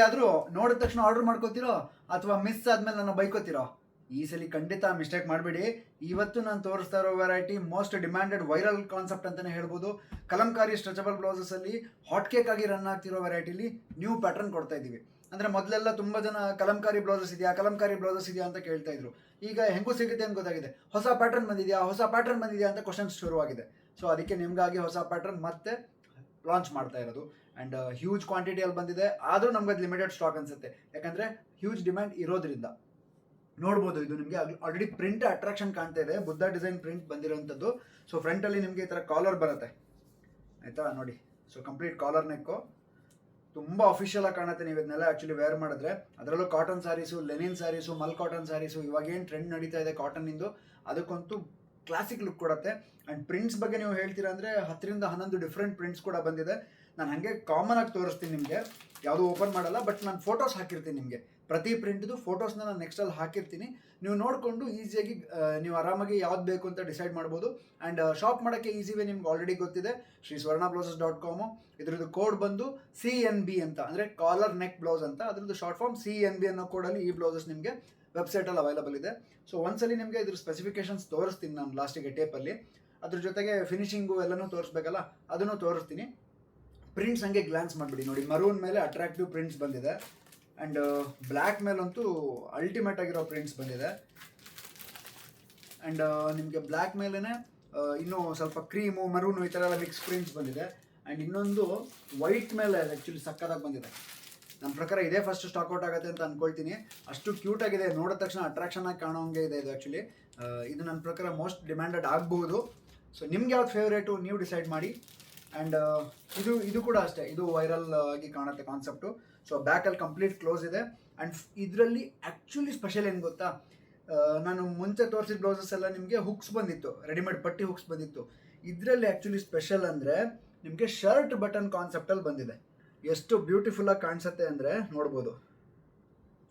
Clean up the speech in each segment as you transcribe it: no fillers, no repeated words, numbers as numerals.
ಆದರೂ ನೋಡಿದ ತಕ್ಷಣ ಆರ್ಡರ್ ಮಾಡ್ಕೋತಿರೋ ಅಥವಾ ಮಿಸ್ ಆದ್ಮೇಲೆ ನನ್ನ ಬೈಕೋತಿರೋ? ಈ ಸಲ ಖಂಡಿತ ಮಿಸ್ಟೇಕ್ ಮಾಡಬೇಡಿ. ಇವತ್ತು ನಾನು ತೋರಿಸ್ತಾ ಇರೋ variety most demanded viral concept ಅಂತಲೇ ಹೇಳ್ಬೋದು. ಕಲಂಕಾರಿ ಸ್ಟ್ರೆಚಬಲ್ ಬ್ಲೌಸಸಲ್ಲಿ ಹಾಟ್ ಕೇಕ್ ಆಗಿ ರನ್ ಆಗ್ತಿರೋ ವೆರೈಟಿಲಿ ನ್ಯೂ ಪ್ಯಾಟರ್ನ್ ಕೊಡ್ತಾ ಇದ್ದೀವಿ. ಅಂದರೆ ಮೊದಲೆಲ್ಲ ತುಂಬ ಜನ ಕಲಂಕಾರಿ ಬ್ಲೌಸಸ್ ಇದೆಯಾ ಅಂತ ಕೇಳ್ತಾ ಇದ್ರು. ಈಗ ಹೆಂಗೂ ಸಿಗುತ್ತೆ ಅಂತ ಗೊತ್ತಾಗಿದೆ. ಹೊಸ ಪ್ಯಾಟರ್ನ್ ಬಂದಿದೆಯಾ ಅಂತ ಕ್ವಶನ್ಸ್ ಶುರುವಾಗಿದೆ. ಸೊ ಅದಕ್ಕೆ ನಿಮಗಾಗಿ ಹೊಸ ಪ್ಯಾಟರ್ನ್ ಮತ್ತೆ ಲಾಂಚ್ ಮಾಡ್ತಾ ಇರೋದು. ಆ್ಯಂಡ್ ಹ್ಯೂಜ್ ಕ್ವಾಂಟಿಟಿಯಲ್ಲಿ ಬಂದಿದೆ. ಆದರೂ ನಮ್ಗೆ ಅದು ಲಿಮಿಟೆಡ್ ಸ್ಟಾಕ್ ಅನಿಸುತ್ತೆ, ಯಾಕಂದರೆ ಹ್ಯೂಜ್ ಡಿಮ್ಯಾಂಡ್ ಇರೋದ್ರಿಂದ. ನೋಡ್ಬೋದು, ಇದು ನಿಮಗೆ ಆಲ್ರೆಡಿ ಪ್ರಿಂಟ್ ಅಟ್ರಾಕ್ಷನ್ ಕಾಣ್ತಾ ಇದೆ. ಬುದ್ಧ ಡಿಸೈನ್ ಪ್ರಿಂಟ್ ಬಂದಿರೋಂಥದ್ದು. ಸೊ ಫ್ರಂಟಲ್ಲಿ ನಿಮಗೆ ಈ ಥರ ಕಾಲರ್ ಬರುತ್ತೆ, ಆಯಿತಾ? ನೋಡಿ, ಸೊ ಕಂಪ್ಲೀಟ್ ಕಾಲರ್ ನೆಕ್ಕು ತುಂಬ ಅಫಿಷಿಯಲ್ ಆಗಿ ಕಾಣುತ್ತೆ ನೀವು ಇದನ್ನೆಲ್ಲ ಆ್ಯಕ್ಚುಲಿ ವೇರ್ ಮಾಡಿದ್ರೆ. ಅದರಲ್ಲೂ ಕಾಟನ್ ಸ್ಯಾರೀಸು, ಲೆನಿನ್ ಸ್ಯಾರೀಸು, ಮಲ್ ಕಾಟನ್ ಸ್ಯಾರೀಸು, ಇವಾಗೇನು ಟ್ರೆಂಡ್ ನಡೀತಾ ಇದೆ ಕಾಟನ್ನಿಂದು, ಅದಕ್ಕಂತೂ ಕ್ಲಾಸಿಕ್ ಲುಕ್ ಕೊಡುತ್ತೆ. ಆ್ಯಂಡ್ ಪ್ರಿಂಟ್ಸ್ ಬಗ್ಗೆ ನೀವು ಹೇಳ್ತೀರಾ ಅಂದರೆ 10ರಿಂದ 11 ಡಿಫ್ರೆಂಟ್ ಪ್ರಿಂಟ್ಸ್ ಕೂಡ ಬಂದಿದೆ. ನಾನು ಹಾಗೆ ಕಾಮನ್ ಆಗಿ ತೋರಿಸ್ತೀನಿ ನಿಮಗೆ, ಯಾವುದೂ ಓಪನ್ ಮಾಡಲ್ಲ, ಬಟ್ ನಾನು ಫೋಟೋಸ್ ಹಾಕಿರ್ತೀನಿ ನಿಮಗೆ. ಪ್ರತಿ ಪ್ರಿಂಟ್ದು ಫೋಟೋಸ್ನ ನಾನು ನೆಕ್ಸ್ಟಲ್ಲಿ ಹಾಕಿರ್ತೀನಿ. ನೀವು ನೋಡಿಕೊಂಡು ಈಸಿಯಾಗಿ ನೀವು ಆರಾಮಾಗಿ ಯಾವ್ದು ಬೇಕು ಅಂತ ಡಿಸೈಡ್ ಮಾಡ್ಬೋದು. ಆ್ಯಂಡ್ ಶಾಪ್ ಮಾಡೋಕ್ಕೆ ಈಸಿ ವೇ ನಿಮ್ಗೆ ಆಲ್ರೆಡಿ ಗೊತ್ತಿದೆ, sriswarnablauses.com. ಇದ್ರದ್ದು ಕೋಡ್ ಬಂದು CNB ಅಂತ, ಅಂದರೆ ಕಾಲರ್ ನೆಕ್ ಬ್ಲೌಸ್ ಅಂತ. ಅದ್ರದ್ದು ಶಾರ್ಟ್ ಫಾರ್ಮ್ CNB ಅನ್ನೋ ಕೋಡಲ್ಲಿ ಈ ಬ್ಲೌಸಸ್ ನಿಮಗೆ ವೆಬ್ಸೈಟಲ್ಲಿ ಅವೈಲಬಲ್ ಇದೆ. ಸೊ ಒಂದ್ಸಲಿ ನಿಮಗೆ ಇದ್ರ ಸ್ಪೆಸಿಫಿಕೇಶನ್ಸ್ ತೋರಿಸ್ತೀನಿ ನಾನು ಲಾಸ್ಟಿಗೆ ಟೇಪಲ್ಲಿ. ಅದ್ರ ಜೊತೆಗೆ ಫಿನಿಶಿಂಗು ಎಲ್ಲನೂ ತೋರಿಸ್ಬೇಕಲ್ಲ, ಅದನ್ನು ತೋರಿಸ್ತೀನಿ. ಪ್ರಿಂಟ್ಸ್ ಹಂಗೆ ಗ್ಲಾನ್ಸ್ ಮಾಡಿಬಿಡಿ. ನೋಡಿ, ಮರೂನ್ ಮೇಲೆ ಅಟ್ರಾಕ್ಟಿವ್ ಪ್ರಿಂಟ್ಸ್ ಬಂದಿದೆ. ಆ್ಯಂಡ್ ಬ್ಲ್ಯಾಕ್ ಮೇಲಂತೂ ಅಲ್ಟಿಮೇಟ್ ಆಗಿರೋ ಪ್ರಿಂಟ್ಸ್ ಬಂದಿದೆ. ಆ್ಯಂಡ್ ನಿಮಗೆ ಬ್ಲ್ಯಾಕ್ ಮೇಲೇ ಇನ್ನೂ ಸ್ವಲ್ಪ ಕ್ರೀಮು, ಮರೂನು, ಈ ಥರ ಎಲ್ಲ ಮಿಕ್ಸ್ ಪ್ರಿಂಟ್ಸ್ ಬಂದಿದೆ. ಆ್ಯಂಡ್ ಇನ್ನೊಂದು ವೈಟ್ ಮೇಲೆ ಆ್ಯಕ್ಚುಲಿ ಸಕ್ಕತ್ತಾಗಿ ಬಂದಿದೆ. ನನ್ನ ಪ್ರಕಾರ ಇದೇ ಫಸ್ಟ್ ಸ್ಟಾಕ್ಔಟ್ ಆಗುತ್ತೆ ಅಂತ ಅಂದ್ಕೊಳ್ತೀನಿ. ಅಷ್ಟು ಕ್ಯೂಟಾಗಿದೆ, ನೋಡಿದ ತಕ್ಷಣ ಅಟ್ರಾಕ್ಷನ್ ಆಗಿ ಕಾಣೋಂಗೆ ಇದೆ ಇದು. ಆ್ಯಕ್ಚುಲಿ ಇದು ನನ್ನ ಪ್ರಕಾರ ಮೋಸ್ಟ್ ಡಿಮ್ಯಾಂಡೆಡ್ ಆಗ್ಬೋದು. ಸೊ ನಿಮ್ಗೆ ಯಾವ್ದು ಫೇವ್ರೇಟು ನೀವು ಡಿಸೈಡ್ ಮಾಡಿ. ಆ್ಯಂಡ್ ಇದು ಕೂಡ ಅಷ್ಟೇ, ಇದು ವೈರಲ್ ಆಗಿ ಕಾಣುತ್ತೆ ಕಾನ್ಸೆಪ್ಟು. ಸೊ ಬ್ಯಾಕಲ್ಲಿ ಕಂಪ್ಲೀಟ್ ಕ್ಲೋಸ್ ಇದೆ. ಆ್ಯಂಡ್ ಇದರಲ್ಲಿ ಆ್ಯಕ್ಚುಲಿ ಸ್ಪೆಷಲ್ ಏನು ಗೊತ್ತಾ, ನಾನು ಮುಂಚೆ ತೋರಿಸಿದ ಬ್ಲೌಸಸ್ ಎಲ್ಲ ನಿಮಗೆ ಹುಕ್ಸ್ ಬಂದಿತ್ತು, ರೆಡಿಮೇಡ್ ಪಟ್ಟಿ ಹುಕ್ಸ್ ಬಂದಿತ್ತು. ಇದರಲ್ಲಿ ಆ್ಯಕ್ಚುಲಿ ಸ್ಪೆಷಲ್ ಅಂದರೆ ನಿಮಗೆ ಶರ್ಟ್ ಬಟನ್ ಕಾನ್ಸೆಪ್ಟಲ್ಲಿ ಬಂದಿದೆ. ಎಷ್ಟು ಬ್ಯೂಟಿಫುಲ್ಲಾಗಿ ಕಾಣಿಸುತ್ತೆ ಅಂದರೆ ನೋಡ್ಬೋದು.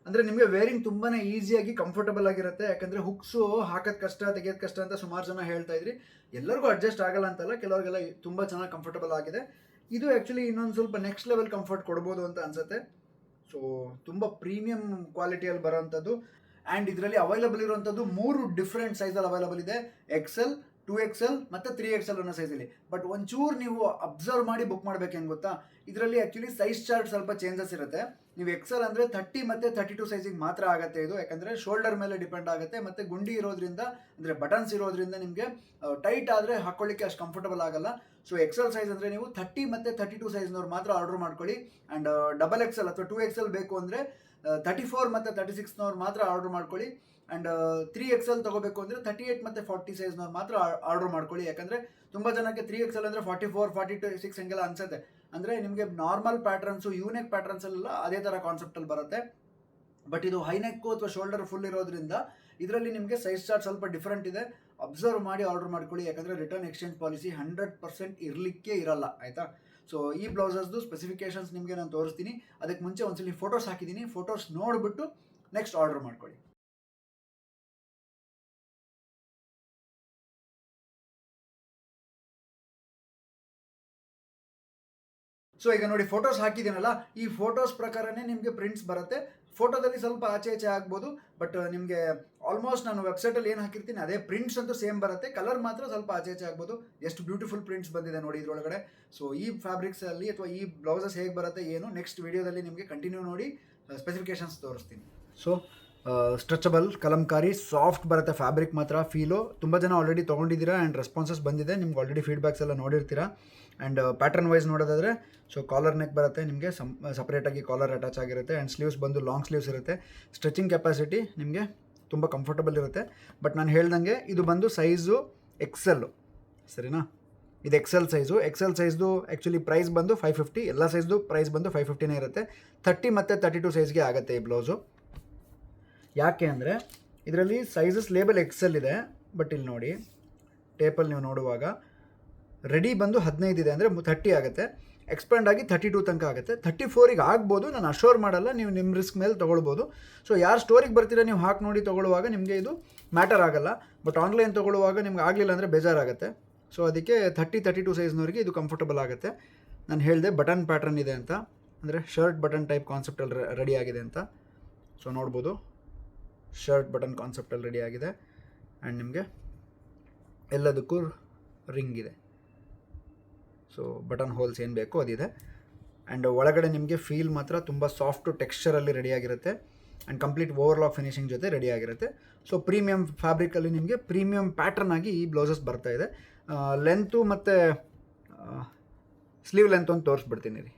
ಅಂದರೆ ನಿಮಗೆ ವೇರಿಂಗ್ ತುಂಬಾ ಈಸಿಯಾಗಿ ಕಂಫರ್ಟಬಲ್ ಆಗಿರುತ್ತೆ. ಯಾಕಂದರೆ ಹುಕ್ಸು ಹಾಕೋದು ಕಷ್ಟ, ತೆಗೆಯೋದು ಕಷ್ಟ ಅಂತ ಸುಮಾರು ಜನ ಹೇಳ್ತಾ ಇದ್ರಿ. ಎಲ್ಲರಿಗೂ ಅಡ್ಜಸ್ಟ್ ಆಗಲ್ಲ ಅಂತಲ್ಲ, ಕೆಲವರಿಗೆಲ್ಲ ತುಂಬ ಚೆನ್ನಾಗಿ ಕಂಫರ್ಟಬಲ್ ಆಗಿದೆ. ಇದು ಆ್ಯಕ್ಚುಲಿ ಇನ್ನೊಂದು ಸ್ವಲ್ಪ ನೆಕ್ಸ್ಟ್ ಲೆವೆಲ್ ಕಂಫರ್ಟ್ ಕೊಡ್ಬೋದು ಅಂತ ಅನಿಸುತ್ತೆ. ಸೊ ತುಂಬ ಪ್ರೀಮಿಯಂ ಕ್ವಾಲಿಟಿಯಲ್ಲಿ ಬರೋವಂಥದ್ದು. ಆ್ಯಂಡ್ ಇದರಲ್ಲಿ ಅವೈಲಬಲ್ ಇರುವಂಥದ್ದು 3 ಡಿಫ್ರೆಂಟ್ ಸೈಜಲ್ಲಿ ಅವೈಲಬಲ್ ಇದೆ. XL, 2XL ಮತ್ತು 3XL ಅನ್ನೋ ಸೈಜಲ್ಲಿ. ಬಟ್ ಒಂಚೂರು ನೀವು ಅಬ್ಸರ್ವ್ ಮಾಡಿ ಬುಕ್ ಮಾಡಬೇಕೇನು ಗೊತ್ತಾ, ಇದರಲ್ಲಿ ಆ್ಯಕ್ಚುಲಿ ಸೈಜ್ ಚಾರ್ಟ್ ಸ್ವಲ್ಪ ಚೇಂಜಸ್ ಇರುತ್ತೆ. ನೀವು XL ಅಂದರೆ 30 ಮತ್ತು 32 ಸೈಜಿಗೆ ಮಾತ್ರ ಆಗುತ್ತೆ ಇದು. ಯಾಕಂದರೆ ಶೋಲ್ಡರ್ ಮೇಲೆ ಡಿಪೆಂಡ್ ಆಗುತ್ತೆ, ಮತ್ತು ಗುಂಡಿ ಇರೋದ್ರಿಂದ, ಅಂದರೆ ಬಟನ್ಸ್ ಇರೋದ್ರಿಂದ ನಿಮಗೆ ಟೈಟ್ ಆದರೆ ಹಾಕ್ಕೊಳ್ಳಿಕ್ಕೆ ಅಷ್ಟು ಕಂಫರ್ಟಬಲ್ ಆಗಲ್ಲ. ಸೊ XL ಸೈಜ್ ಅಂದರೆ ನೀವು 30 ಮತ್ತು 32 ಸೈಜ್ನವ್ರು ಮಾತ್ರ ಆರ್ಡರ್ ಮಾಡ್ಕೊಳ್ಳಿ. ಆ್ಯಂಡ್ XXL ಅಥವಾ 2XL ಬೇಕು ಅಂದರೆ 34 ಮತ್ತು 36ನವ್ರು ಮಾತ್ರ ಆರ್ಡರ್ ಮಾಡ್ಕೊಳ್ಳಿ. ಆ್ಯಂಡ್ 3XL ತೊಗೋಬೇಕು ಅಂದರೆ 38 ಮತ್ತು 40 ಸೈಜ್ನವ್ರು ಮಾತ್ರ ಆರ್ಡರ್ ಮಾಡ್ಕೊಳ್ಳಿ. ಯಾಕಂದರೆ ತುಂಬ ಜನಕ್ಕೆ 3XL ಅಂದರೆ 44, 46 ಹಂಗೆಲ್ಲ ಅನಿಸುತ್ತೆ. ಅಂದರೆ ನಿಮಗೆ ನಾರ್ಮಲ್ ಪ್ಯಾಟ್ರನ್ಸು, ಯೂನೆಕ್ ಪ್ಯಾಟ್ರನ್ಸೆಲ್ಲ ಅದೇ ಥರ ಕಾನ್ಸೆಪ್ಟಲ್ಲಿ ಬರುತ್ತೆ. ಬಟ್ ಇದು ಹೈನೆಕ್ಕು ಅಥವಾ ಶೋಲ್ಡರ್ ಫುಲ್ ಇರೋದ್ರಿಂದ ಇದರಲ್ಲಿ ನಿಮಗೆ ಸೈಜ್ ಚಾರ್ಟ್ ಸ್ವಲ್ಪ ಡಿಫ್ರೆಂಟ್ ಇದೆ. ಅಬ್ಸರ್ವ್ ಮಾಡಿ ಆರ್ಡರ್ ಮಾಡ್ಕೊಳ್ಳಿ. ಯಾಕಂದರೆ ರಿಟರ್ನ್ ಎಕ್ಸ್ಚೇಂಜ್ ಪಾಲಿಸಿ 100% ಇರಲಿಕ್ಕೆ ಇರಲ್ಲ, ಆಯಿತಾ? ಸೊ ಈ ಬ್ಲೌಸಸ್ದು ಸ್ಪೆಸಿಫಿಕೇಷನ್ಸ್ ನಿಮಗೆ ನಾನು ತೋರಿಸ್ತೀನಿ. ಅದಕ್ಕೆ ಮುಂಚೆ ಒಂದ್ಸಲಿ ಫೋಟೋಸ್ ಹಾಕಿದ್ದೀನಿ, ಫೋಟೋಸ್ ನೋಡಿಬಿಟ್ಟು ನೆಕ್ಸ್ಟ್ ಆರ್ಡರ್ ಮಾಡ್ಕೊಳ್ಳಿ. ಸೊ ಈಗ ನೋಡಿ, ಫೋಟೋಸ್ ಹಾಕಿದ್ದೀನಲ್ಲ, ಈ ಫೋಟೋಸ್ ಪ್ರಕಾರನೇ ನಿಮಗೆ ಪ್ರಿಂಟ್ಸ್ ಬರುತ್ತೆ. ಫೋಟೋದಲ್ಲಿ ಸ್ವಲ್ಪ ಆಚೆ ಈಚೆ ಆಗ್ಬೋದು, ಬಟ್ ನಿಮಗೆ ಆಲ್ಮೋಸ್ಟ್ ನಾನು ವೆಬ್ಸೈಟಲ್ಲಿ ಏನು ಹಾಕಿರ್ತೀನಿ ಅದೇ ಪ್ರಿಂಟ್ಸ್ ಅಂತೂ ಸೇಮ್ ಬರುತ್ತೆ. ಕಲರ್ ಮಾತ್ರ ಸ್ವಲ್ಪ ಆಚೆ ಈಚೆ ಆಗ್ಬೋದು. ಎಷ್ಟು ಬ್ಯೂಟಿಫುಲ್ ಪ್ರಿಂಟ್ಸ್ ಬಂದಿದೆ ನೋಡಿ ಇದರೊಳಗಡೆ. ಸೊ ಈ ಫ್ಯಾಬ್ರಿಕ್ಸಲ್ಲಿ ಅಥವಾ ಈ ಬ್ಲೌಸಸ್ ಹೇಗೆ ಬರುತ್ತೆ ಏನು, ನೆಕ್ಸ್ಟ್ ವಿಡಿಯೋದಲ್ಲಿ ನಿಮಗೆ ಕಂಟಿನ್ಯೂ ನೋಡಿ ಸ್ಪೆಸಿಫಿಕೇಷನ್ಸ್ ತೋರಿಸ್ತೀನಿ. ಸೊ ಸ್ಟ್ರೆಚಬಲ್ ಕಲಂಕಾರಿ ಸಾಫ್ಟ್ ಬರುತ್ತೆ ಫ್ಯಾಬ್ರಿಕ್ ಮಾತ್ರ. ಫೀಲು ತುಂಬ ಜನ ಆಲ್ರೆಡಿ ತೊಗೊಂಡಿದ್ದೀರಾ ಆ್ಯಂಡ್ ರೆಸ್ಪಾನ್ಸಸ್ ಬಂದಿದೆ. ನಿಮ್ಗೆ ಆಲ್ರೆಡಿ ಫೀಡ್ಬ್ಯಾಕ್ಸ್ ಎಲ್ಲ ನೋಡಿರ್ತೀರಾ. ಆ್ಯಂಡ್ ಪ್ಯಾಟರ್ನ್ ವೈಸ್ ನೋಡೋದಾದರೆ, ಸೊ ಕಾಲರ್ ನೆಕ್ ಬರುತ್ತೆ ನಿಮಗೆ, ಸಪ್ರೇಟಾಗಿ ಕಾಲರ್ ಅಟ್ಯಾಚ್ ಆಗಿರುತ್ತೆ. ಆ್ಯಂಡ್ ಸ್ಲೀವ್ಸ್ ಬಂದು ಲಾಂಗ್ ಸ್ಲೀವ್ಸ್ ಇರುತ್ತೆ. ಸ್ಟ್ರೆಚಿಂಗ್ ಕೆಪಾಸಿಟಿ ನಿಮಗೆ ತುಂಬ ಕಂಫರ್ಟಬಲ್ ಇರುತ್ತೆ. ಬಟ್ ನಾನು ಹೇಳ್ದಂಗೆ ಇದು ಬಂದು ಸೈಜು XL, ಸರಿನಾ? ಇದು XL ಸೈಜ್ದು ಆ್ಯಕ್ಚುಲಿ ಪ್ರೈಸ್ ಬಂದು 550. ಎಲ್ಲ ಸೈಜ್ದು ಪ್ರೈಸ್ ಬಂದು 550ನೇ ಇರುತ್ತೆ. 30 ಮತ್ತು 32 ಸೈಜ್ಗೆ ಆಗುತ್ತೆ ಈ ಬ್ಲೌಸು. ಯಾಕೆ ಅಂದರೆ ಇದರಲ್ಲಿ ಸೈಜಸ್ ಲೇಬಲ್ XL ಇದೆ, ಬಟ್ ಇಲ್ಲಿ ನೋಡಿ ಟೇಪಲ್ಲಿ ನೀವು ನೋಡುವಾಗ ರೆಡಿ ಬಂದು 15 ಇದೆ, ಅಂದರೆ 30 ಆಗುತ್ತೆ. ಎಕ್ಸ್ಪ್ಯಾಂಡ್ ಆಗಿ 32 ತನಕ ಆಗುತ್ತೆ. 34ಗೆ ಆಗ್ಬೋದು, ನಾನು ಅಶ್ಯೂರ್ ಮಾಡಲ್ಲ, ನೀವು ನಿಮ್ಮ ರಿಸ್ಕ್ ಮೇಲೆ ತೊಗೊಳ್ಬೋದು. ಸೊ ಯಾರು ಸ್ಟೋರಿಗೆ ಬರ್ತೀರಾ ನೀವು ಹಾಕಿ ನೋಡಿ ತೊಗೊಳ್ಳುವಾಗ ನಿಮಗೆ ಇದು ಮ್ಯಾಟರ್ ಆಗಲ್ಲ. ಬಟ್ ಆನ್ಲೈನ್ ತೊಗೊಳ್ಳುವಾಗ ನಿಮ್ಗೆ ಆಗಲಿಲ್ಲ ಅಂದರೆ ಬೇಜಾರಾಗುತ್ತೆ. ಸೊ ಅದಕ್ಕೆ 30-32 ಸೈಜ್ನವರಿಗೆ ಇದು ಕಂಫರ್ಟಬಲ್ ಆಗುತ್ತೆ. ನಾನು ಹೇಳಿದೆ ಬಟನ್ ಪ್ಯಾಟ್ರನ್ ಇದೆ ಅಂತ. ಅಂದರೆ ಶರ್ಟ್ ಬಟನ್ ಟೈಪ್ ಕಾನ್ಸೆಪ್ಟಲ್ಲಿ ರೆಡಿ ಆಗಿದೆ ಅಂತ. ಸೊ ನೋಡ್ಬೋದು ಶರ್ಟ್ ಬಟನ್ ಕಾನ್ಸೆಪ್ಟಲ್ಲಿ ರೆಡಿ ಆಗಿದೆ. ಆ್ಯಂಡ್ ನಿಮಗೆ ಎಲ್ಲದಕ್ಕೂ ರಿಂಗ್ ಇದೆ. ಸೊ ಬಟನ್ ಹೋಲ್ಸ್ ಏನು ಬೇಕೋ ಅದಿದೆ. ಆ್ಯಂಡ್ ಒಳಗಡೆ ನಿಮಗೆ ಫೀಲ್ ಮಾತ್ರ ತುಂಬ ಸಾಫ್ಟು ಟೆಕ್ಸ್ಚರಲ್ಲಿ ರೆಡಿಯಾಗಿರುತ್ತೆ. ಆ್ಯಂಡ್ ಕಂಪ್ಲೀಟ್ ಓವರ್ಲಾಕ್ ಫಿನಿಶಿಂಗ್ ಜೊತೆ ರೆಡಿಯಾಗಿರುತ್ತೆ. ಸೊ ಪ್ರೀಮಿಯಮ್ ಫ್ಯಾಬ್ರಿಕಲ್ಲಿ ನಿಮಗೆ ಪ್ರೀಮಿಯಮ್ ಪ್ಯಾಟ್ರನ್ ಆಗಿ ಈ ಬ್ಲೌಸಸ್ ಬರ್ತಾ ಇದೆ. ಲೆಂತು ಮತ್ತು ಸ್ಲೀವ್ ಲೆಂತ್ ಒಂದು ತೋರಿಸ್ಬಿಡ್ತೀನಿ ರೀ.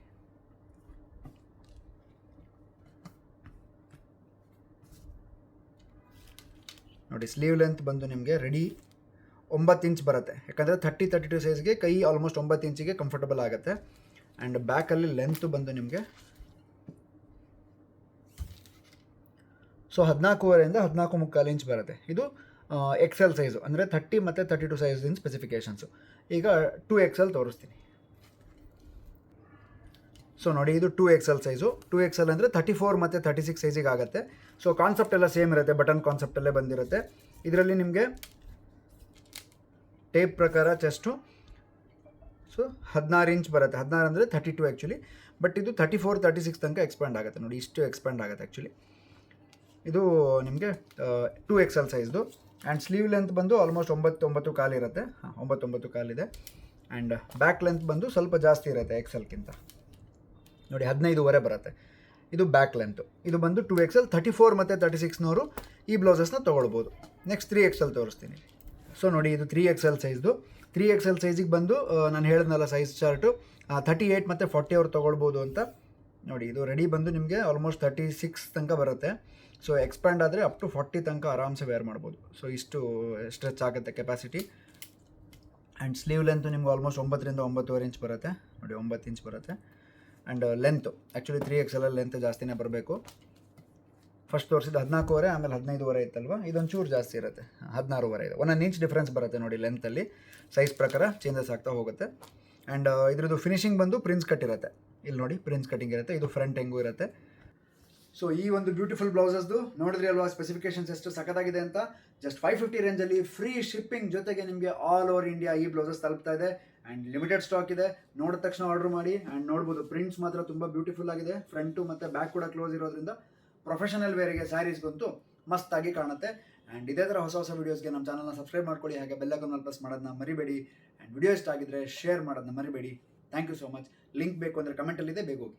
ನೋಡಿ ಸ್ಲೀವ್ ಲೆಂತ್ ಬಂದು ನಿಮಗೆ ರೆಡಿ 9 ಇಂಚ್ ಬರುತ್ತೆ. ಯಾಕಂದರೆ 32 ಸೈಜ್ಗೆ ಕೈ ಆಲ್ಮೋಸ್ಟ್ 9 ಇಂಚಿಗೆ ಕಂಫರ್ಟಬಲ್ ಆಗುತ್ತೆ. ಆ್ಯಂಡ್ ಬ್ಯಾಕಲ್ಲಿ ಲೆಂತ್ ಬಂದು ನಿಮಗೆ ಸೊ 14.5 14.75 ಇಂಚ್ ಬರುತ್ತೆ. ಇದು XL ಸೈಜು, ಅಂದರೆ 30 ಮತ್ತು 32 ಸೈಜಿನ ಸ್ಪೆಸಿಫಿಕೇಷನ್ಸು. ಈಗ 2XL ತೋರಿಸ್ತೀನಿ. ಸೊ ನೋಡಿ ಇದು 2XL ಸೈಜು. 2XL ಅಂದರೆ 34 ಮತ್ತು 36 ಸೈಜಿಗೆ ಆಗುತ್ತೆ. ಸೊ ಕಾನ್ಸೆಪ್ಟ್ ಎಲ್ಲ ಸೇಮ್ ಇರುತ್ತೆ, ಬಟನ್ ಕಾನ್ಸೆಪ್ಟಲ್ಲೇ ಬಂದಿರುತ್ತೆ. ಇದರಲ್ಲಿ ನಿಮಗೆ ಟೇಪ್ ಪ್ರಕಾರ ಚೆಸ್ಟು ಸೊ 16 ಇಂಚ್ ಬರುತ್ತೆ. 16 ಅಂದರೆ 32 ಆ್ಯಕ್ಚುಲಿ, ಬಟ್ ಇದು 34 36 ತನಕ ಎಕ್ಸ್ಪ್ಯಾಂಡ್ ಆಗುತ್ತೆ. ನೋಡಿ ಇಷ್ಟು ಎಕ್ಸ್ಪ್ಯಾಂಡ್ ಆಗುತ್ತೆ ಆ್ಯಕ್ಚುಲಿ. ಇದು ನಿಮಗೆ 2XL ಸೈಜ್ದು. ಆ್ಯಂಡ್ ಸ್ಲೀವ್ ಲೆಂತ್ ಬಂದು ಆಲ್ಮೋಸ್ಟ್ 9 ಕಾಲು ಇರುತ್ತೆ. 9 ಕಾಲಿದೆ. ಆ್ಯಂಡ್ ಬ್ಯಾಕ್ ಲೆಂತ್ ಬಂದು ಸ್ವಲ್ಪ ಜಾಸ್ತಿ ಇರುತ್ತೆ XLಗಿಂತ. ನೋಡಿ 15.5 ಬರುತ್ತೆ. ಇದು ಬ್ಯಾಕ್ ಲೆಂತು. ಇದು ಬಂದು 2XL. 34 ಮತ್ತು 36ನವರು ಈ ಬ್ಲೌಸಸ್ನ ತೊಗೊಳ್ಬೋದು. ನೆಕ್ಸ್ಟ್ 3XL ತೋರಿಸ್ತೀನಿ. ಸೊ ನೋಡಿ ಇದು 3XL ಸೈಜ್ದು. 3XL ಸೈಜಿಗೆ ಬಂದು ನಾನು ಹೇಳಿದ್ನಲ್ಲ ಸೈಜ್ ಚಾರ್ಟು 38 ಮತ್ತು 40 ಅವ್ರು ತೊಗೊಳ್ಬೋದು ಅಂತ. ನೋಡಿ ಇದು ರೆಡಿ ಬಂದು ನಿಮಗೆ ಆಲ್ಮೋಸ್ಟ್ 36 ತನಕ ಬರುತ್ತೆ. ಸೊ ಎಕ್ಸ್ಪ್ಯಾಂಡ್ ಆದರೆ ಅಪ್ ಟು 40 ತನಕ ಆರಾಮ್ಸೆ ವೇರ್ ಮಾಡ್ಬೋದು. ಸೊ ಇಷ್ಟು ಸ್ಟ್ರೆಚ್ ಆಗುತ್ತೆ ಕೆಪಾಸಿಟಿ. ಆ್ಯಂಡ್ ಸ್ಲೀವ್ ಲೆಂತು ನಿಮ್ಗೆ ಆಲ್ಮೋಸ್ಟ್ 9ರಿಂದ 9.5 ಇಂಚ್ ಬರುತ್ತೆ. ನೋಡಿ 9 ಇಂಚ್ ಬರುತ್ತೆ. And length actually 3XL length ಜಾಸ್ತಿನೇ ಬರಬೇಕು. ಫಸ್ಟ್ ತೋರಿಸಿದ್ದು 14.5, ಆಮೇಲೆ 15.5 ಇತ್ತಲ್ವ, ಇದೊಂದು ಚೂರು ಜಾಸ್ತಿ ಇರುತ್ತೆ, 16.5 ಇದೆ. 1 ಇಂಚ್ ಡಿಫ್ರೆನ್ಸ್ ಬರುತ್ತೆ ನೋಡಿ ಲೆಂತಲ್ಲಿ. ಸೈಜ್ ಪ್ರಕಾರ ಚೇಂಜಸ್ ಆಗ್ತಾ ಹೋಗುತ್ತೆ. ಆ್ಯಂಡ್ ಇದ್ರದ್ದು ಫಿನಿಶಿಂಗ್ ಬಂದು ಪ್ರಿನ್ಸ್ ಕಟ್ ಇರುತ್ತೆ. ಇಲ್ಲಿ ನೋಡಿ ಪ್ರಿನ್ಸ್ ಕಟಿಂಗ್ ಇರುತ್ತೆ. ಇದು ಫ್ರಂಟ್ ಹೆಂಗೂ ಇರುತ್ತೆ. ಸೊ ಈ ಒಂದು ಬ್ಯೂಟಿಫುಲ್ ಬ್ಲೌಸಸ್ದು ನೋಡಿದ್ರಿ ಅಲ್ವಾ ಸ್ಪೆಸಿಫಿಕೇಶನ್ಸ್ ಎಷ್ಟು ಸಖತ್ತಾಗಿದೆ ಅಂತ. ಜಸ್ಟ್ 550 ರೇಂಜಲ್ಲಿ ಫ್ರೀ ಶಿಪ್ಪಿಂಗ್ ಜೊತೆಗೆ ನಿಮಗೆ ಆಲ್ ಓವರ್ ಇಂಡಿಯಾ ಈ ಬ್ಲೌಸಸ್ ತಲುಪ್ತಾ ಇದೆ. ಆ್ಯಂಡ್ ಲಿಮಿಟೆಡ್ ಸ್ಟಾಕ್ ಇದೆ. ನೋಡಿದ ತಕ್ಷಣ ಆರ್ಡರ್ ಮಾಡಿ. ಆ್ಯಂಡ್ ನೋಡ್ಬೋದು ಪ್ರಿಂಟ್ಸ್ ಮಾತ್ರ ತುಂಬ ಬ್ಯೂಟಿಫುಲ್ ಆಗಿದೆ. ಫ್ರಂಟು ಮತ್ತು ಬ್ಯಾಕ್ ಕೂಡ ಕ್ಲೋಸ್ ಇರೋದ್ರಿಂದ ಪ್ರೊಫೆಷನಲ್ ವೇರಿಗೆ ಸ್ಯಾರೀಸ್ಗಂತೂ ಮಸ್ತಾಗಿ ಕಾಣುತ್ತೆ. ಆ್ಯಂಡ್ ಇದೇ ಥರ ಹೊಸ ಹೊಸ ವೀಡಿಯೋಸ್ಗೆ ನಮ್ಮ ಚಾನಲ್ನ ಸಬ್ಸ್ಕ್ರೈಬ್ ಮಾಡ್ಕೊಳ್ಳಿ. ಹಾಗೆ ಬೆಲ್ ಐಕಾನ್ ಪ್ರೆಸ್ ಮಾಡೋದನ್ನ ಮರಿಬೇಡಿ. ಆ್ಯಂಡ್ ವಿಡಿಯೋ ಇಷ್ಟ ಆಗಿದ್ರೆ ಶೇರ್ ಮಾಡೋದನ್ನ ಮರಿಬೇಡಿ. Thank you so much. Link ಬೇಕು ಅಂದರೆ ಕಮೆಂಟಲ್ಲಿದೆ, ಬೇಗ ಹೋಗಿ.